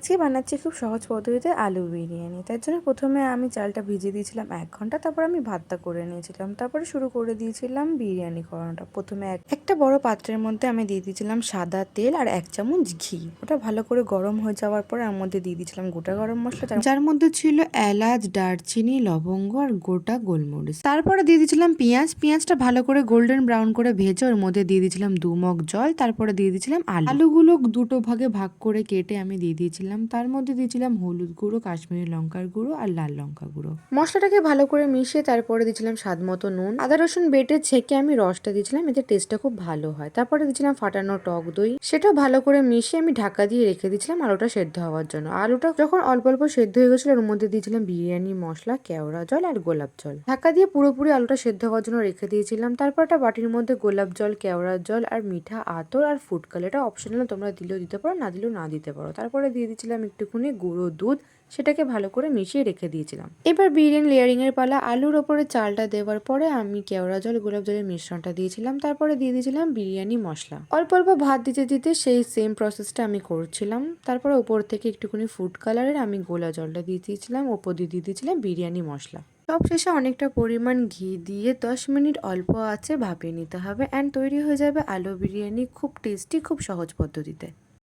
আজকে বানাচ্ছি খুব সহজ পদ্ধতিতে আলু বিরিয়ানি। তার জন্য প্রথমে আমি চালটা ভিজিয়ে দিয়েছিলাম ১ ঘন্টা, তারপর আমি ভাতটা করে নিয়েছিলাম। তারপরে শুরু করে দিয়েছিলাম বিরিয়ানি করানোটা। প্রথমে একটা বড় পাত্রের মধ্যে আমি দিয়ে দিয়েছিলাম সাদা তেল আর ১ চামচ ঘি। ওটা ভালো করে গরম হয়ে যাওয়ার পরে এর মধ্যে দিয়ে দিয়েছিলাম গোটা গরম মসলা, যার মধ্যে ছিল এলাচ, দারচিনি, লবঙ্গ আর গোটা গোলমরিচ। তারপরে দিয়ে দিয়েছিলাম পেঁয়াজ। পেঁয়াজটা ভালো করে গোল্ডেন ব্রাউন করে ভেজে ওর মধ্যে দিয়ে দিয়েছিলাম ২ মগ জল। তারপরে দিয়ে দিয়েছিলাম আলুগুলো দুটো ভাগে ভাগ করে কেটে আমি দিয়ে দিয়েছিলাম। তার মধ্যে দিয়েছিলাম হলুদ গুঁড়ো, কাশ্মীরি লঙ্কার গুঁড়ো আর লাল লঙ্কা গুঁড়ো। মশলাটাকে ভালো করে মিশিয়ে তারপরে দিয়েছিলাম স্বাদ মতো নুন। আদা রসুন বেটে ছেঁকে আমি রসটা দিয়েছিলাম, এতে টেস্টটা খুব ভালো হয়। তারপরে দিয়েছিলাম ফাটানো টক দই। সেটা ভালো করে মিশিয়ে আমি ঢাকা দিয়ে রেখে দিয়েছিলাম আলুটা সেদ্ধ হওয়ার জন্য। আলুটা যখন অল্প অল্প সেদ্ধ হয়ে গেছিল ওর মধ্যে দিয়েছিলাম বিরিয়ানি মশলা, কেওড়া জল আর গোলাপ জল। ঢাকা দিয়ে পুরোপুরি আলুটা সেদ্ধ হওয়ার জন্য রেখে দিয়েছিলাম। তারপর একটা বাটির মধ্যে গোলাপ জল, কেওড়া জল আর মিঠা আতর আর ফুড কালার, এটা অপশনাল, তোমরা দিলেও দিতে পারো, না দিলেও না দিতে পারো। তারপরে দিয়ে দিয়েছিলাম একটুখানি গুঁড়ো দুধ, সেটাকে ভালো করে মিশিয়ে রেখে দিয়েছিলাম। এবার বিরিয়ানি লেয়ারিং এর পালা। আলুর ওপরে চালটা দেওয়ার পরে আমি কেওড়া জল, গোলাপ জলের মিশ্রণটা দিয়েছিলাম। তারপরে দিয়ে দিয়েছিলাম বিরিয়ানি মশলা। অল্প অল্প ভাত দিতে দিতে সেই সেম প্রসেসটা আমি করছিলাম। তারপরে উপর থেকে একটুখানি ফুড কালারের আমি গোলা জলটা দিয়ে দিয়েছিলাম, ওপর দিয়ে দিয়েছিলাম বিরিয়ানি মশলা। সব শেষে অনেকটা পরিমাণ ঘি দিয়ে 10 মিনিট অল্প আঁচে ভাপিয়ে নিতে হবে, অ্যান্ড তৈরি হয়ে যাবে আলু বিরিয়ানি। খুব টেস্টি, খুব সহজ পদ্ধতিতে।